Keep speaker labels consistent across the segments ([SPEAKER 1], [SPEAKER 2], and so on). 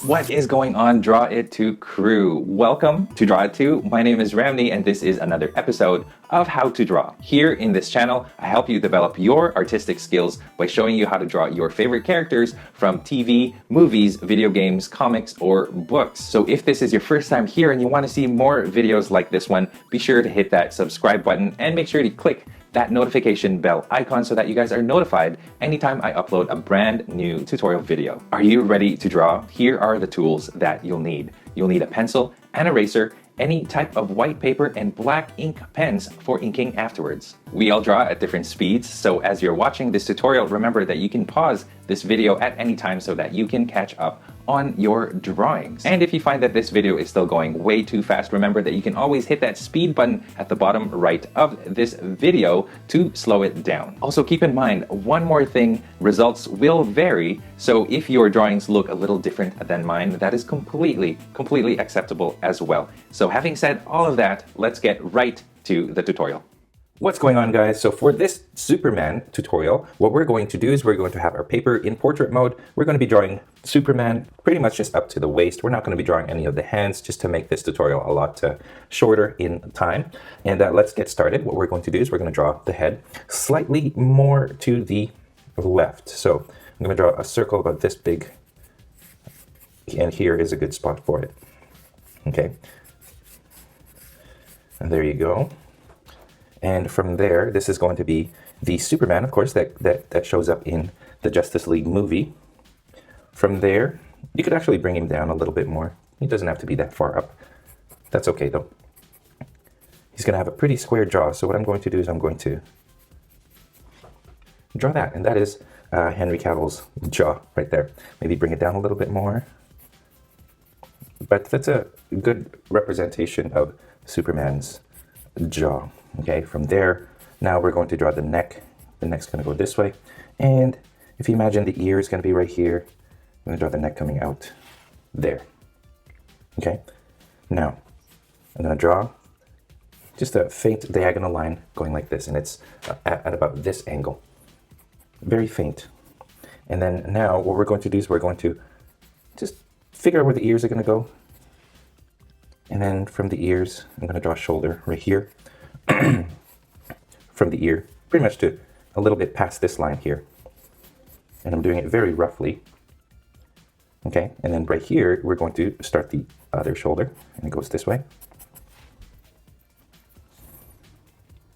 [SPEAKER 1] What is going on, Draw It 2 crew? Welcome to Draw It 2. My name is Ramny and this is another episode of How to Draw. Here in this channel, I help you develop your artistic skills by showing you how to draw your favorite characters from TV, movies, video games, comics, or books. So if this is your first time here and you want to see more videos like this one, be sure to hit that subscribe button and make sure to click that notification bell icon so that you guys are notified anytime I upload a brand new tutorial video. Are you ready to draw? Here are the tools that you'll need. You'll need a pencil, an eraser, any type of white paper, and black ink pens for inking afterwards. We all draw at different speeds, so as you're watching this tutorial, remember that you can pause this video at any time so that you can catch up on your drawings. And if you find that this video is still going way too fast, remember that you can always hit that speed button at the bottom right of this video to slow it down. Also keep in mind, one more thing, results will vary, so if your drawings look a little different than mine, that is completely acceptable as well. So having said all of that, let's get right to the tutorial. What's going on, guys? So for this Superman tutorial, what we're going to do is we're going to have our paper in portrait mode. We're going to be drawing Superman pretty much just up to the waist. We're not going to be drawing any of the hands, just to make this tutorial a lot shorter in time. And let's get started. What we're going to do is we're going to draw the head slightly more to the left. So I'm going to draw a circle about this big, and here is a good spot for it. Okay, and there you go. And from there, this is going to be the Superman, of course, that shows up in the Justice League movie. From there, you could actually bring him down a little bit more. He doesn't have to be that far up. That's okay, though. He's going to have a pretty square jaw. So what I'm going to do is I'm going to draw that. And that is Henry Cavill's jaw right there. Maybe bring it down a little bit more. But that's a good representation of Superman's jaw. Okay, from there, now we're going to draw the neck. The neck's going to go this way. And if you imagine the ear is going to be right here, I'm going to draw the neck coming out there. Okay, now I'm going to draw just a faint diagonal line going like this, and it's at about this angle. Very faint. And then now what we're going to do is we're going to just figure out where the ears are going to go. And then from the ears, I'm going to draw a shoulder right here. From the ear, pretty much to a little bit past this line here. And I'm doing it very roughly. Okay, and then right here, we're going to start the other shoulder, and it goes this way.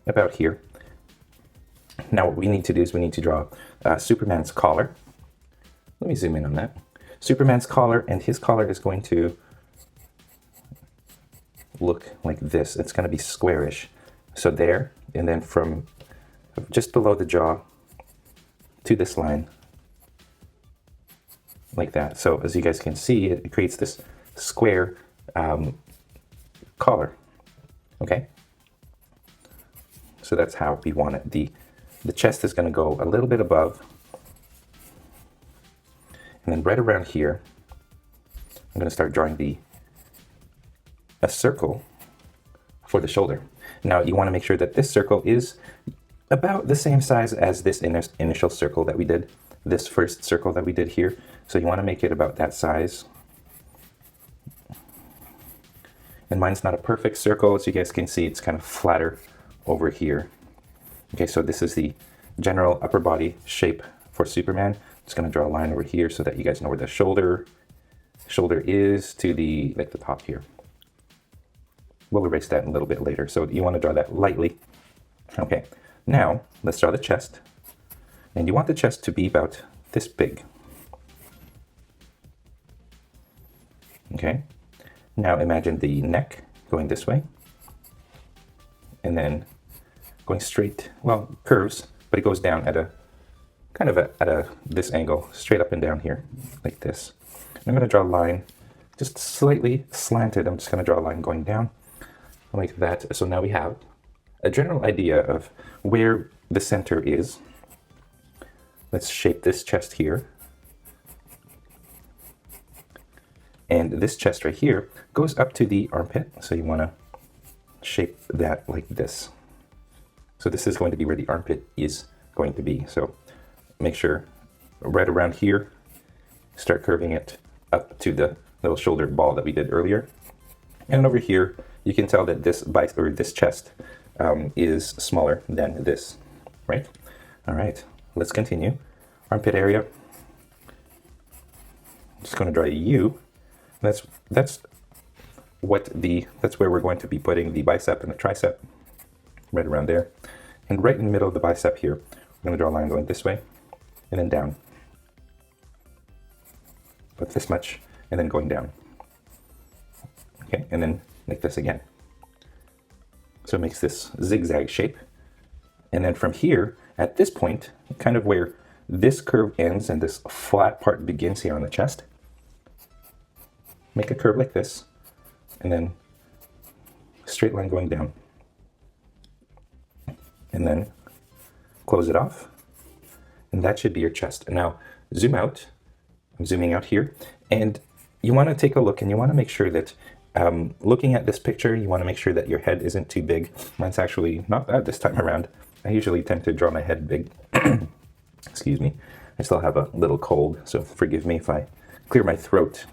[SPEAKER 1] About here. Now what we need to do is we need to draw Superman's collar. Let me zoom in on that. Superman's collar, and his collar is going to look like this. It's going to be squarish. So there, and then from just below the jaw to this line, like that. So as you guys can see, it creates this square collar. Okay? So that's how we want it. The chest is going to go a little bit above. And then right around here, I'm going to start drawing a circle for the shoulder. Now you want to make sure that this circle is about the same size as this initial circle that we did, this first circle that we did here. So you want to make it about that size. And mine's not a perfect circle, as you guys can see, it's kind of flatter over here. Okay, so this is the general upper body shape for Superman. I'm just going to draw a line over here so that you guys know where the shoulder is to the top here. We'll erase that a little bit later. So you want to draw that lightly. Okay, now let's draw the chest. And you want the chest to be about this big. Okay, now imagine the neck going this way. And then going straight, well, curves, but it goes down at a kind of at this angle, straight up and down here, like this. I'm going to draw a line just slightly slanted. I'm just going to draw a line going down like that. So now we have a general idea of where the center is. Let's shape this chest here. And this chest right here goes up to the armpit. So you want to shape that like this. So this is going to be where the armpit is going to be. So make sure right around here, start curving it
[SPEAKER 2] up to the little shoulder ball that we did earlier. And over here, you can tell that this chest is smaller than this, right? All right, let's continue. Armpit area. I'm just going to draw a U. That's where we're going to be putting the bicep and the tricep, right around there. And right in the middle of the bicep here, we're going to draw a line going this way and then down. But this much, and then going down. Okay, and then like this again. So it makes this zigzag shape. And then from here, at this point, kind of where this curve ends and this flat part begins here on the chest, make a curve like this, and then a straight line going down. And then close it off. And that should be your chest. Now, zoom out. I'm zooming out here. And you want to take a look and you want to make sure that looking at this picture, you want to make sure that your head isn't too big. Mine's actually not bad this time around. I usually tend to draw my head big. Excuse me. I still have a little cold, so forgive me if I clear my throat.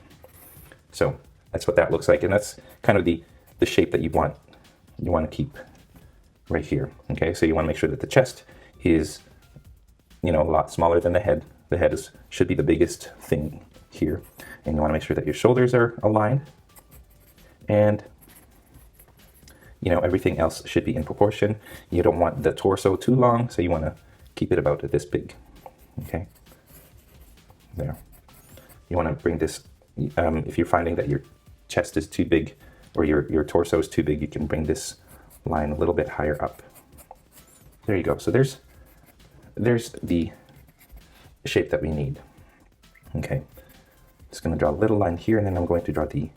[SPEAKER 2] So that's what that looks like. And that's kind of the shape that you want to keep right here. Okay, so you want to make sure that the chest is, a lot smaller than the head. The head should be the biggest thing here. And you want to make sure that your shoulders are aligned. And, everything else should be in proportion. You don't want the torso too long, so you want to keep it about this big. Okay, there. You want to bring this, if you're finding that your chest is too big or your torso is too big, you can bring this line a little bit higher up. There you go. So there's the shape that we need. Okay, just going to draw a little line here, and then I'm going to draw the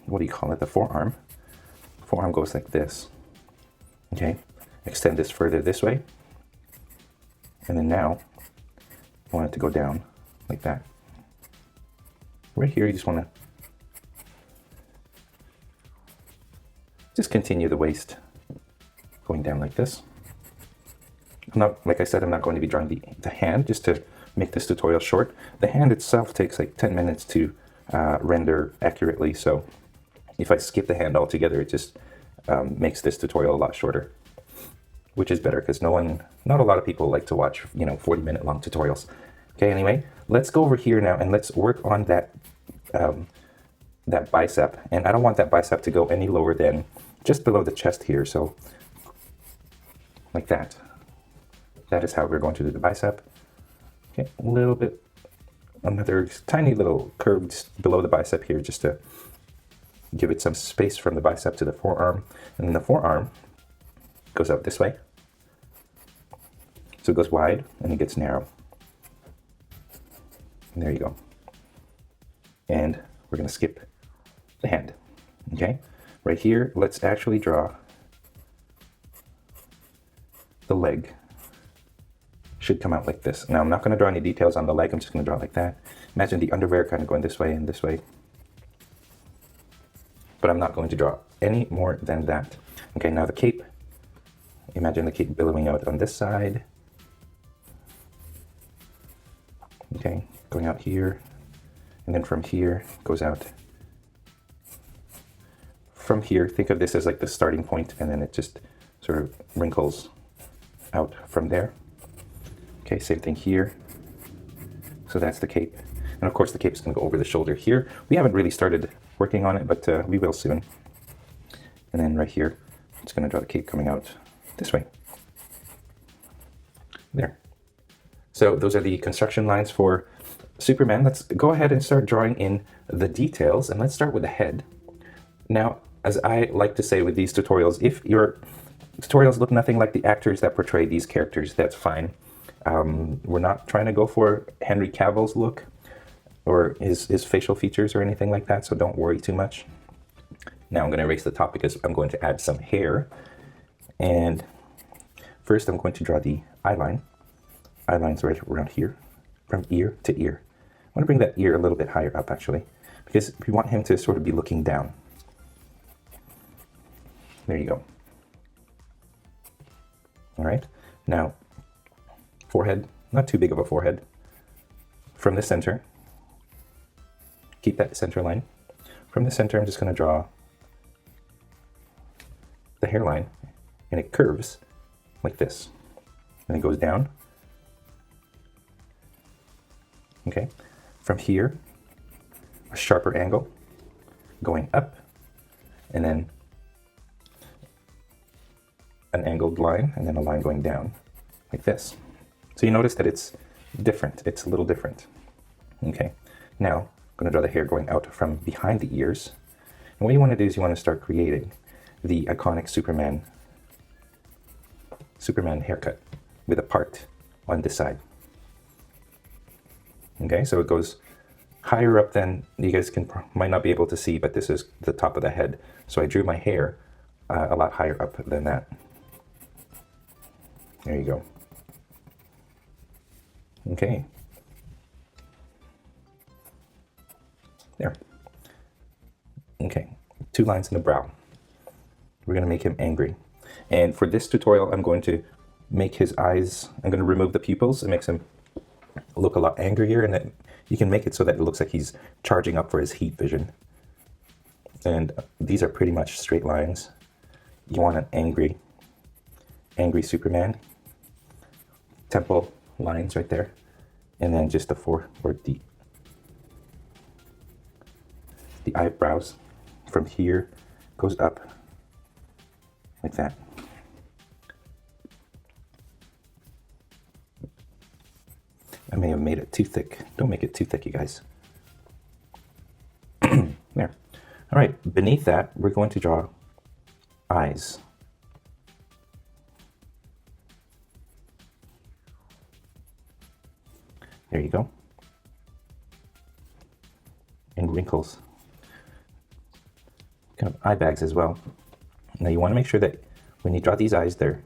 [SPEAKER 2] what do you call it, the forearm. Forearm goes like this. Okay, extend this further this way, and then now I want it to go down like that. Right here, you just want to just continue the waist going down like this. Like I said, I'm not going to be drawing the hand, just to make this tutorial short. The hand itself takes like 10 minutes to render accurately, so if I skip the hand altogether, it just makes this tutorial a lot shorter, which is better because not a lot of people like to watch 40-minute long tutorials. Okay, anyway, let's go over here now and let's work on that that bicep. And I don't want that bicep to go any lower than just below the chest here, so like that. That is how we're going to do the bicep. Okay, a little bit, another tiny little curve just below the bicep here, just to give it some space from the bicep to the forearm. And then the forearm goes out this way. So it goes wide and it gets narrow. And there you go. And we're going to skip the hand. Okay, right here, let's actually draw the leg. Should come out like this. Now I'm not going to draw any details on the leg, I'm just going to draw it like that. Imagine the underwear kind of going this way and this way. But I'm not going to draw any more than that. Okay, now the cape. Imagine the cape billowing out on this side. Okay, going out here. And then from here, goes out. From here, think of this as like the starting point, and then it just sort of wrinkles out from there. Okay, same thing here. So that's the cape. And of course the cape is going to go over the shoulder here. We haven't really started working on it, but we will soon. And then right here, I'm just going to draw the cape coming out this way. There. So those are the construction lines for Superman. Let's go ahead and start drawing in the details, and let's start with the head. Now, as I like to say with these tutorials, if your tutorials look nothing like the actors that portray these characters, that's fine. We're not trying to go for Henry Cavill's look or his facial features or anything like that, so don't worry too much. Now I'm going to erase the top because I'm going to add some hair. And first I'm going to draw the eye line. Eye line's right around here, from ear to ear. I want to bring that ear a little bit higher up actually, because we want him to sort of be looking down. There you go. All right, now forehead, not too big of a forehead. From the center, keep that center line. From the center, I'm just going to draw the hairline, and it curves like this, and it goes down. Okay, from here, a sharper angle going up, and then an angled line, and then a line going down like this. So you notice that it's different. It's a little different. Okay, now I'm going to draw the hair going out from behind the ears. And what you want to do is you want to start creating the iconic Superman haircut with a part on this side. Okay, so it goes higher up than you guys might not be able to see, but this is the top of the head. So I drew my hair a lot higher up than that. There you go. Okay. There. Okay, 2 lines in the brow. We're going to make him angry. And for this tutorial, I'm going to make his eyes, I'm going to remove the pupils. It makes him look a lot angrier, and then you can make it so that it looks like he's charging up for his heat vision. And these are pretty much straight lines. You want an angry Superman. Temple lines right there. And then just the eyebrows from here goes up like that. I may have made it too thick. Don't make it too thick, you guys. There. All right, beneath that, we're going to draw eyes. There you go. And wrinkles. Kind of eye bags as well. Now you want to make sure that when you draw these eyes, they're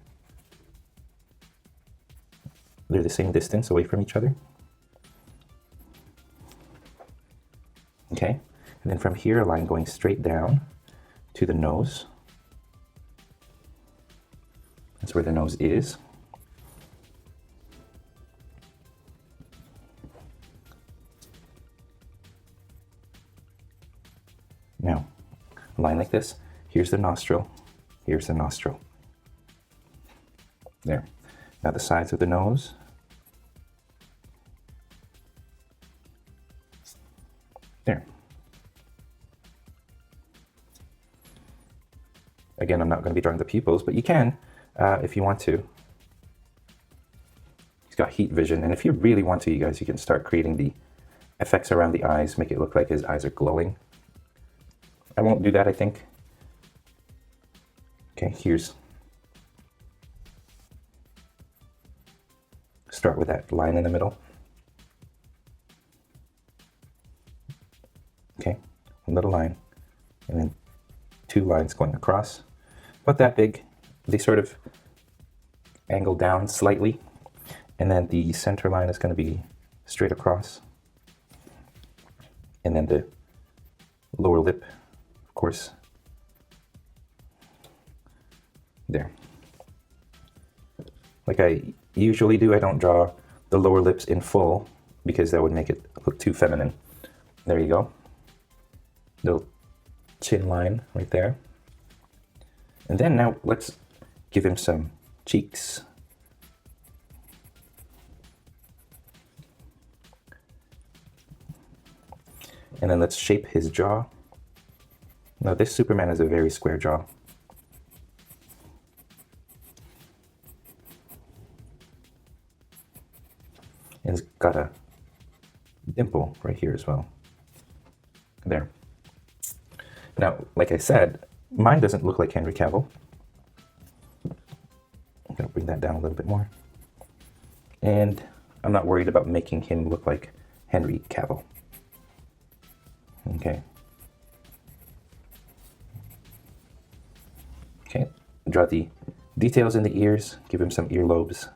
[SPEAKER 2] the same distance away from each other. Okay, and then from here, a line going straight down to the nose. That's where the nose is. Now, a line like this. Here's the nostril. Here's the nostril. There. Now the sides of the nose. There. Again, I'm not going to be drawing the pupils, but you can if you want to. He's got heat vision, and if you really want to, you guys, you can start creating the effects around the eyes, make it look like his eyes are glowing. I won't do that, I think. Okay, start with that line in the middle. Okay, one little line, and then 2 lines going across. About that big. They sort of angle down slightly, and then the center line is going to be straight across. And then the lower lip, of course, there. Like I usually do, I don't draw the lower lips in full because that would make it look too feminine. There you go. Little chin line right there. And then now let's give him some cheeks. And then let's shape his jaw. Now this Superman has a very square jaw. And it's got a dimple right here as well. There. Now, like I said, mine doesn't look like Henry Cavill. I'm going to bring that down a little bit more. And I'm not worried about making him look like Henry Cavill. Okay. Okay, draw the details in the ears, give him some earlobes.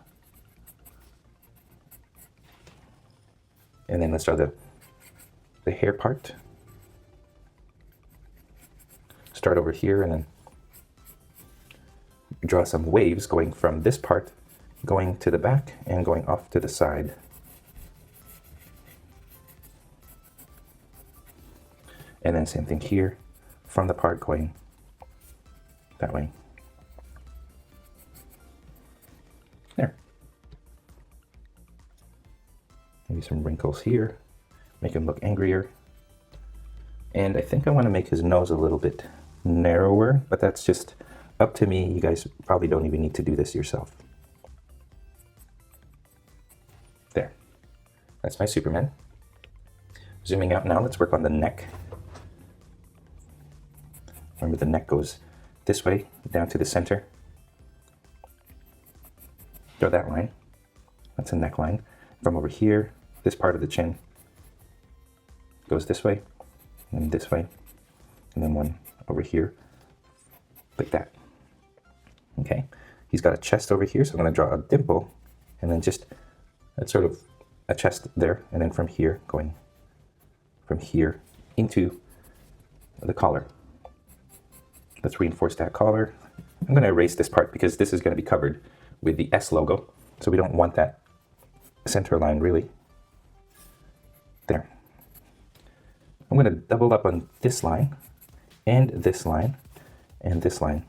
[SPEAKER 2] And then let's draw the hair part. Start over here and then draw some waves going from this part, going to the back and going off to the side. And then same thing here, from the part going that way. There. Maybe some wrinkles here, make him look angrier. And I think I want to make his nose a little bit narrower, but that's just up to me. You guys probably don't even need to do this yourself. There. That's my Superman. Zooming out now, let's work on the neck. Remember, the neck goes this way, down to the center. Draw that line. That's a neckline. From over here, this part of the chin goes this way, and this way, and then one over here, like that. Okay, he's got a chest over here, so I'm going to draw a dimple, and then just that's sort of a chest there, and then from here, going from here into the collar. Let's reinforce that collar. I'm going to erase this part because this is going to be covered with the S logo, so we don't want that center line really. There. I'm going to double up on this line, and this line, and this line.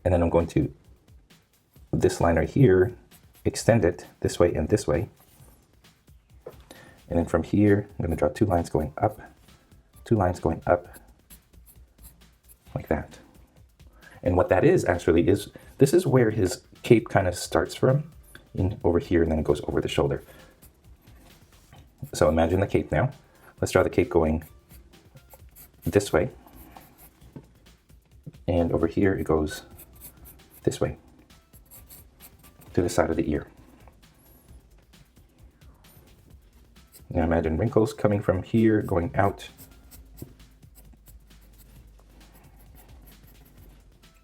[SPEAKER 2] And then I'm going to, this line right here, extend it this way and this way. And then from here, I'm going to draw two lines going up, two lines going up, like that. And what that is actually is, this is where his cape kind of starts from, in over here, and then it goes over the shoulder. So imagine the cape now. Let's draw the cape going this way. And over here it goes this way, to the side of the ear. Now imagine wrinkles coming from here, going out.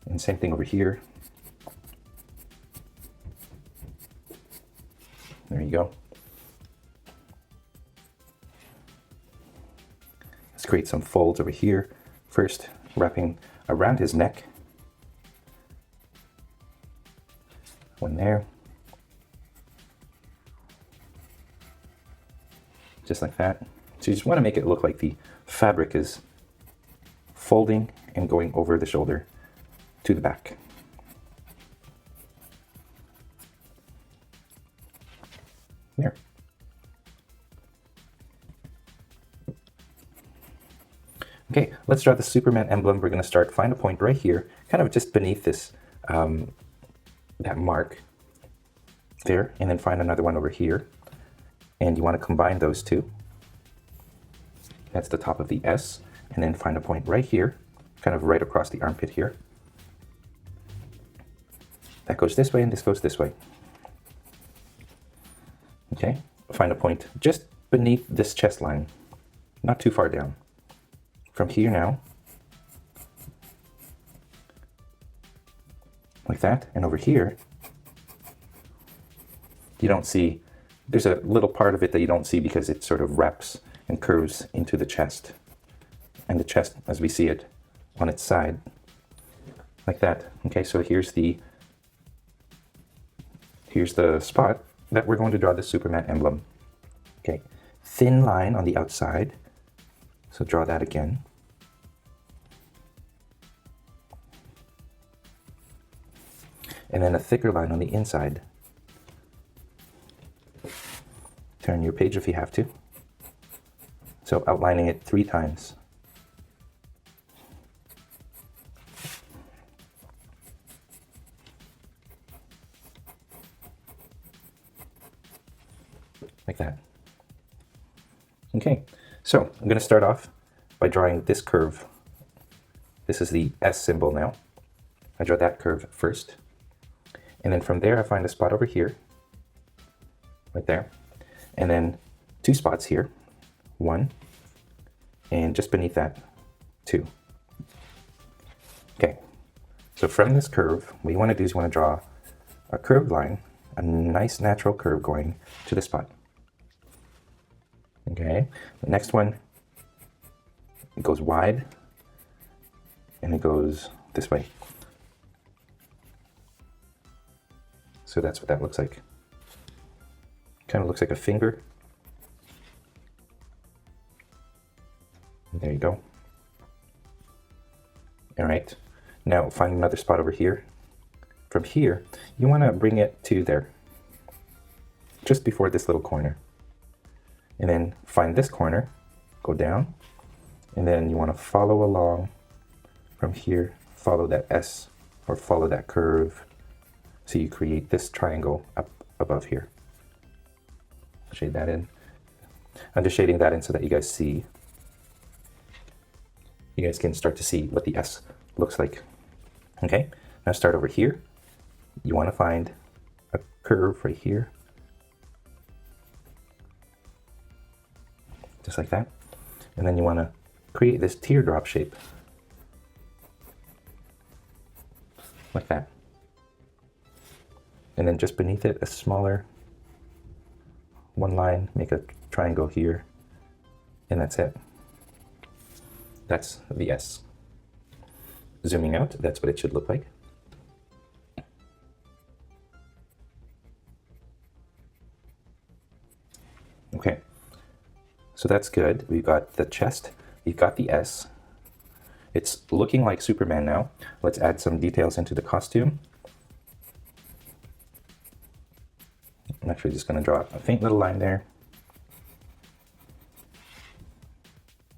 [SPEAKER 2] And same thing over here. There you go. Let's create some folds over here. First, wrapping around his neck. One there. Just like that. So you just want to make it look like the fabric is folding and going over the shoulder to the back. There. Okay, let's draw the Superman emblem. We're going to start, find a point right here, kind of just beneath this, that mark there, and then find another one over here. And you want to combine those two. That's the top of the S, and then find a point right here, kind of right across the armpit here. That goes this way, and this goes this way. Okay, find a point just beneath this chest line, not too far down. From here now, like that, and over here, you don't see, there's a little part of it that you don't see because it sort of wraps and curves into the chest. And the chest, as we see it, on its side, like that. Okay, so here's the spot that we're going to draw the Superman emblem. Okay, thin line on the outside. So draw that again. And then a thicker line on the inside. Turn your page if you have to. So outlining it 3 times. Like that. Okay. So I'm going to start off by drawing this curve. This is the S symbol now. I draw that curve first. And then from there I find a spot over here. Right there. And then 2 spots here. 1. And just beneath that, 2. Okay. So from this curve, what you want to do is you want to draw a curved line, a nice natural curve going to the spot. Okay, the next one, it goes wide, and it goes this way. So that's what that looks like. Kind of looks like a finger. There you go. All right, now find another spot over here. From here, you want to bring it to there, just before this little corner. And then find this corner, go down, and then you want to follow along from here, follow that S or follow that curve. So you create this triangle up above here. Shade that in. I'm just shading that in so that you guys see. You guys can start to see what the S looks like. Okay, now start over here. You want to find a curve right here. Just like that. And then you want to create this teardrop shape. Like that. And then just beneath it, a smaller one line, make a triangle here, and that's it. That's the S. Zooming out, that's what it should look like. Okay, so that's good. We've got the chest, we've got the S. It's looking like Superman now. Let's add some details into the costume. I'm actually just going to draw a faint little line there.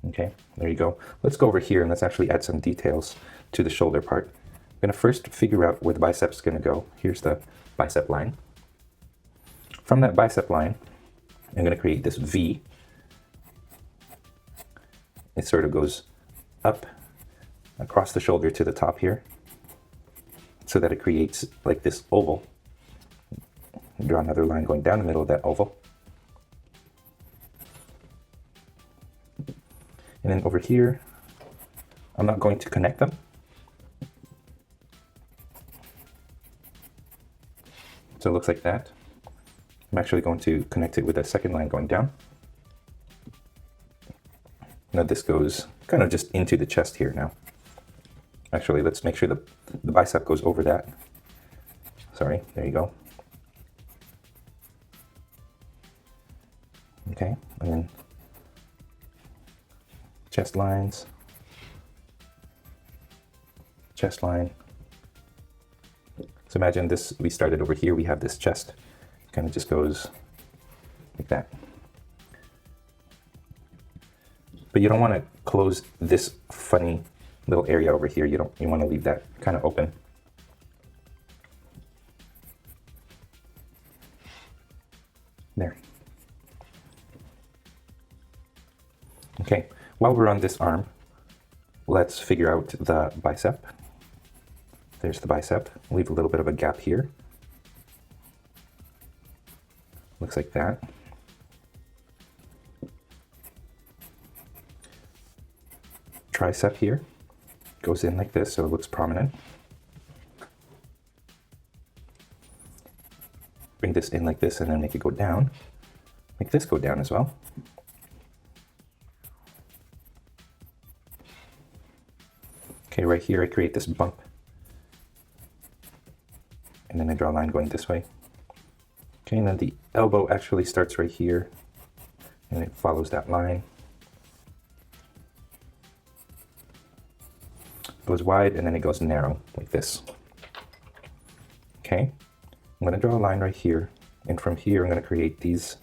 [SPEAKER 2] Okay, there you go. Let's go over here and let's actually add some details to the shoulder part. I'm going to first figure out where the bicep's going to go. Here's the bicep line. From that bicep line, I'm going to create this V. It sort of goes up across the shoulder to the top here, so that it creates like this oval. Draw another line going down the middle of that oval. And then over here, I'm not going to connect them. So it looks like that. I'm actually going to connect it with a second line going down. Now this goes kind of just into the chest here now. Actually, let's make sure the bicep goes over that. Sorry, there you go. Okay, and then chest lines, chest line. So imagine this, we started over here, we have this chest, kind of just goes like that. But you don't want to close this funny little area over here. You want to leave that kind of open. There. Okay, while we're on this arm, let's figure out the bicep. There's the bicep. Leave a little bit of a gap here. Looks like that. Tricep here goes in like this, so it looks prominent. Bring this in like this and then make it go down. Make this go down as well. Okay, right here I create this bump. And then I draw a line going this way. Okay, and then the elbow actually starts right here. And it follows that line. Goes wide and then it goes narrow like this. Okay, I'm going to draw a line right here. And from here I'm going to create these.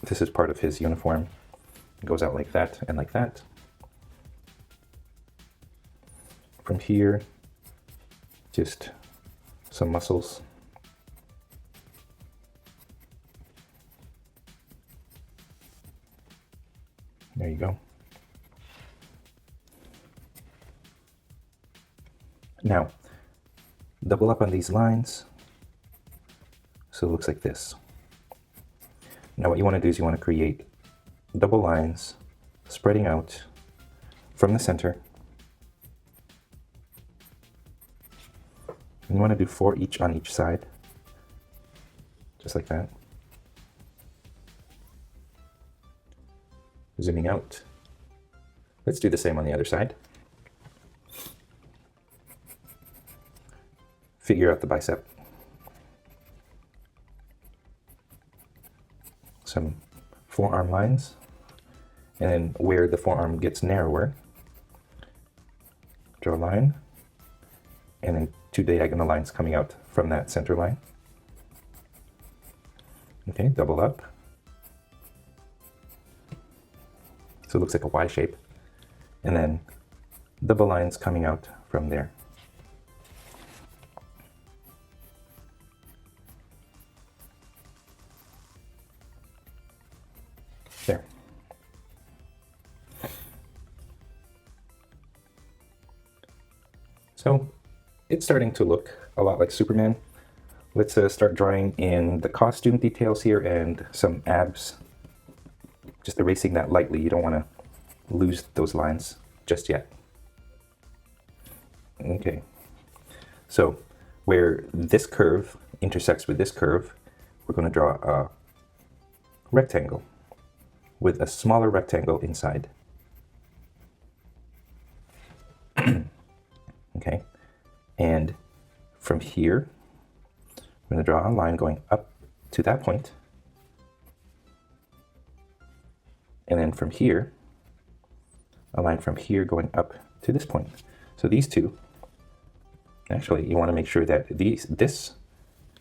[SPEAKER 2] This is part of his uniform. It goes out like that and like that. From here, just some muscles. There you go. Now, double up on these lines, so it looks like this. Now what you want to do is you want to create double lines spreading out from the center. You want to do 4 each on each side, just like that. Zooming out. Let's do the same on the other side. Figure out the bicep. Some forearm lines, And then where the forearm gets narrower, draw a line, and then 2 diagonal lines coming out from that center line. Okay, double up. So it looks like a Y shape. And then double lines coming out from there. There. So it's starting to look a lot like Superman. Let's start drawing in the costume details here and some abs. Just erasing that lightly. You don't want to lose those lines just yet. Okay. So where this curve intersects with this curve, we're going to draw a rectangle with a smaller rectangle inside. Okay. And from here, I'm going to draw a line going up to that point. And then from here, a line from here going up to this point. So these two, actually, you want to make sure that this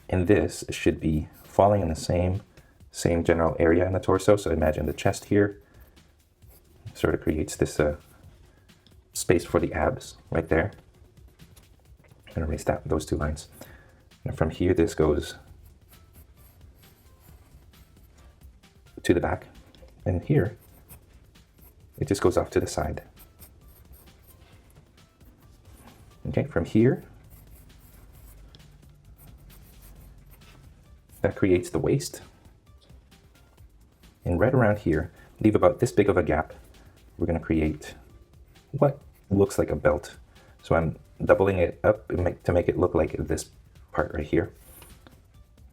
[SPEAKER 2] and this should be falling in the same general area in the torso. So imagine the chest here sort of creates this space for the abs right there. I'm going to erase those two lines. And from here, this goes to the back. And here, it just goes off to the side. Okay, from here, that creates the waist. And right around here, leave about this big of a gap. We're going to create what looks like a belt. So I'm doubling it up to make it look like this part right here.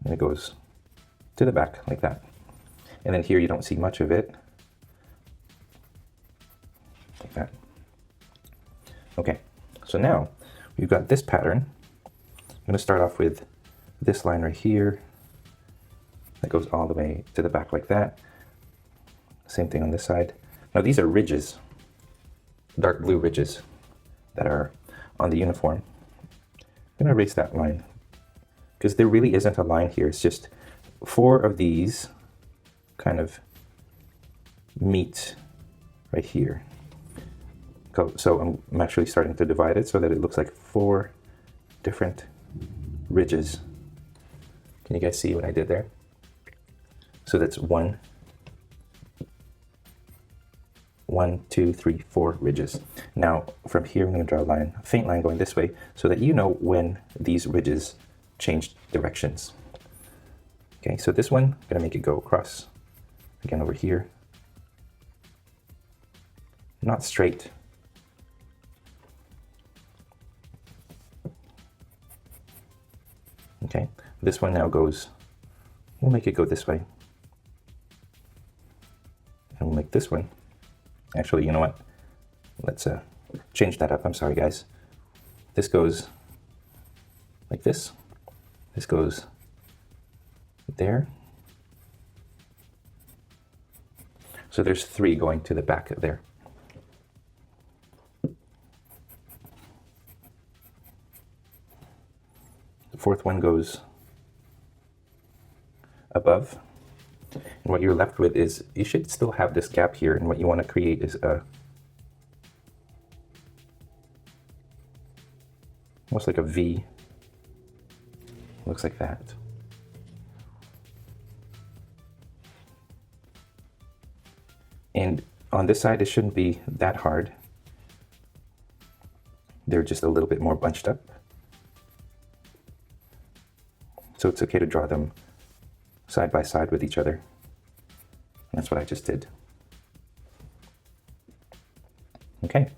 [SPEAKER 2] And it goes to the back like that. And then here you don't see much of it. Like that. Okay, so now we've got this pattern. I'm going to start off with this line right here. That goes all the way to the back like that. Same thing on this side. Now these are ridges, dark blue ridges that are on the uniform. I'm going to erase that line because there really isn't a line here. It's just 4 of these kind of meet right here. So I'm actually starting to divide it so that it looks like 4 different ridges. Can you guys see what I did there? So that's 1, 2, 3, 4 ridges. Now from here I'm going to draw a line, a faint line going this way, so that you know when these ridges change directions. Okay, so this one, I'm going to make it go across again over here. Not straight. Okay, this one now goes, we'll make it go this way. And we'll make this one, actually, you know what? Let's change that up. I'm sorry, guys. This goes like this. This goes there. So there's 3 going to the back there. The 4th one goes above. And what you're left with is, you should still have this gap here, and what you want to create is a almost like a V. Looks like that. And on this side, it shouldn't be that hard. They're just a little bit more bunched up. So it's okay to draw them side by side with each other. And that's what I just did. Okay,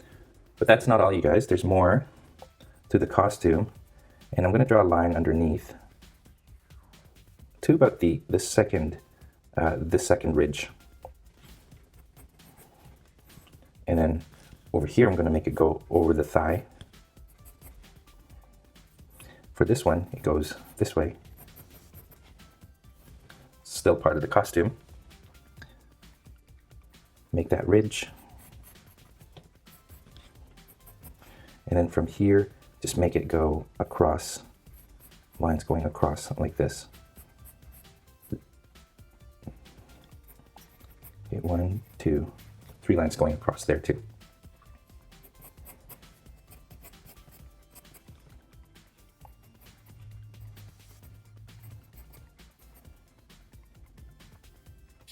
[SPEAKER 2] but that's not all, you guys. There's more to the costume. And I'm going to draw a line underneath to about this second ridge. And then over here, I'm going to make it go over the thigh. For this one, it goes this way. Still part of the costume. make that ridge. And then from here, just make it go across, lines going across like this. Okay, 1, 2, 3 lines going across there too.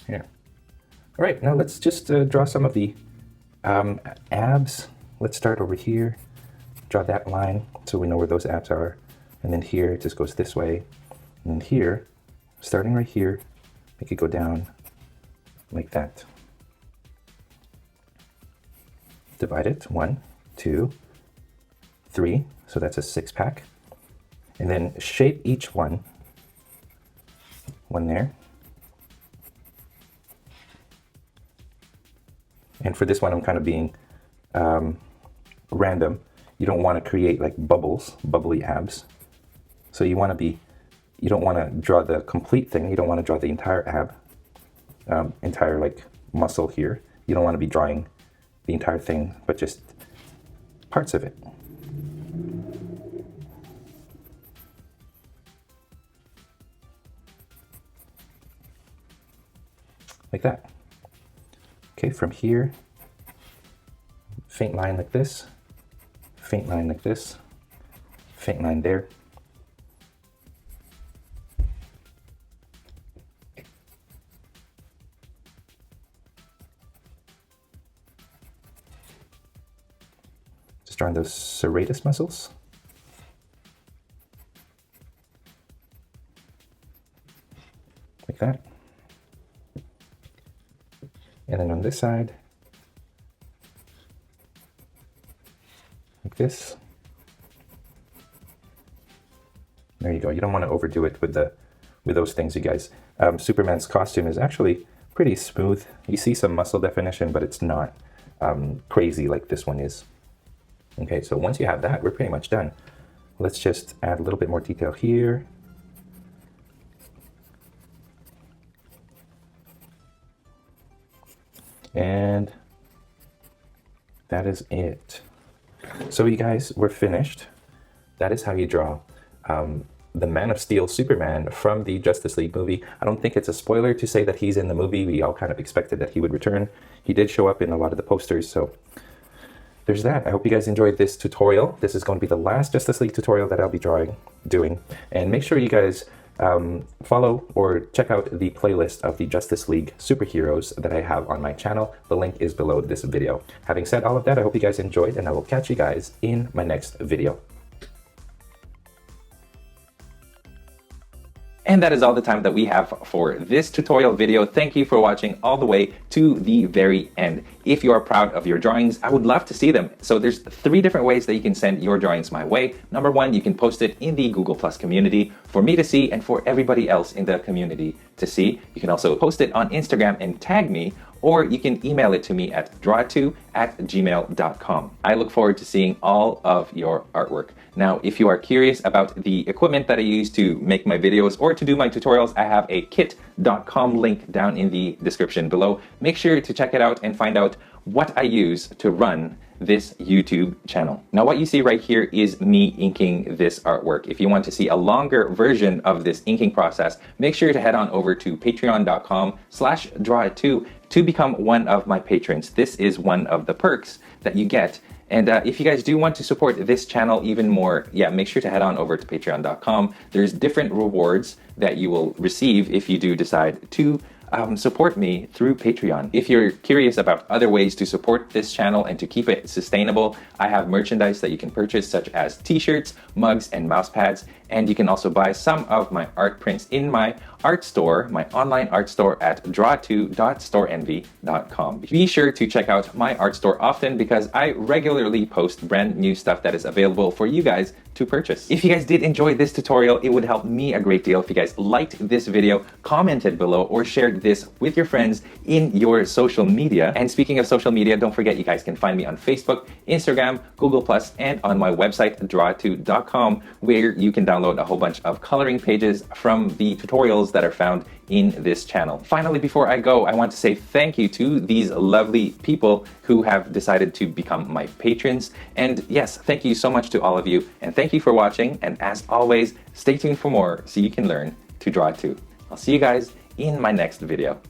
[SPEAKER 2] Here. All right, now let's just draw some of the abs. Let's start over here. Draw that line so we know where those abs are. And then here, it just goes this way. And here, starting right here, make it go down like that. Divide it, 1, 2, 3. So that's a 6-pack. And then shape each one. One there. And for this one, I'm kind of being random. You don't want to create like bubbles, bubbly abs. So you want to be, you don't want to draw the complete thing. You don't want to draw the entire ab, entire like muscle here. You don't want to be drawing the entire thing, but just parts of it. Like that. Okay, from here, faint line like this, faint line like this, faint line there. Just drawing those serratus muscles. Like that. And then on this side, like this. There you go. You don't want to overdo it with those things, you guys. Superman's costume is actually pretty smooth. You see some muscle definition, but it's not crazy like this one is. Okay, so once you have that, we're pretty much done. Let's just add a little bit more detail here. And that is it. So you guys, we're finished. That is how you draw the Man of Steel Superman from the Justice League movie. I don't think it's a spoiler to say that he's in the movie. We all kind of expected that he would return. He did show up in a lot of the posters, so there's that. I hope you guys enjoyed this tutorial. This is going to be the last Justice League tutorial that I'll be doing. And make sure you guys follow or check out the playlist of the Justice League superheroes that I have on my channel. The link is below this video. Having said all of that, I hope you guys enjoyed, and I will catch you guys in my next video.
[SPEAKER 1] And that is all the time that we have for this tutorial video. Thank you for watching all the way to the very end. If you are proud of your drawings, I would love to see them. So there's 3 different ways that you can send your drawings my way. Number 1, you can post it in the Google Plus community for me to see and for everybody else in the community to see. You can also post it on Instagram and tag me, or you can email it to me at draw2@gmail.com. I look forward to seeing all of your artwork. Now, if you are curious about the equipment that I use to make my videos or to do my tutorials, I have a kit.com link down in the description below. Make sure to check it out and find out what I use to run this YouTube channel. Now, what you see right here is me inking this artwork. If you want to see a longer version of this inking process, make sure to head on over to patreon.com/drawit2 to become one of my patrons. This is one of the perks that you get. And if you guys do want to support this channel even more, make sure to head on over to patreon.com. There's different rewards that you will receive if you do decide to support me through Patreon. If you're curious about other ways to support this channel and to keep it sustainable, I have merchandise that you can purchase, such as t-shirts, mugs, and mouse pads. And you can also buy some of my art prints in my art store, my online art store at draw2.storeenvy.com. Be sure to check out my art store often because I regularly post brand new stuff that is available for you guys to purchase. If you guys did enjoy this tutorial, it would help me a great deal if you guys liked this video, commented below, or shared this with your friends in your social media. And speaking of social media, don't forget you guys can find me on Facebook, Instagram, Google+, and on my website, draw2.com, where you can download download a whole bunch of coloring pages from the tutorials that are found in this channel. Finally, before I go, I want to say thank you to these lovely people who have decided to become my patrons. And yes, thank you so much to all of you, and thank you for watching. And as always, stay tuned for more so you can learn to draw too. I'll see you guys in my next video.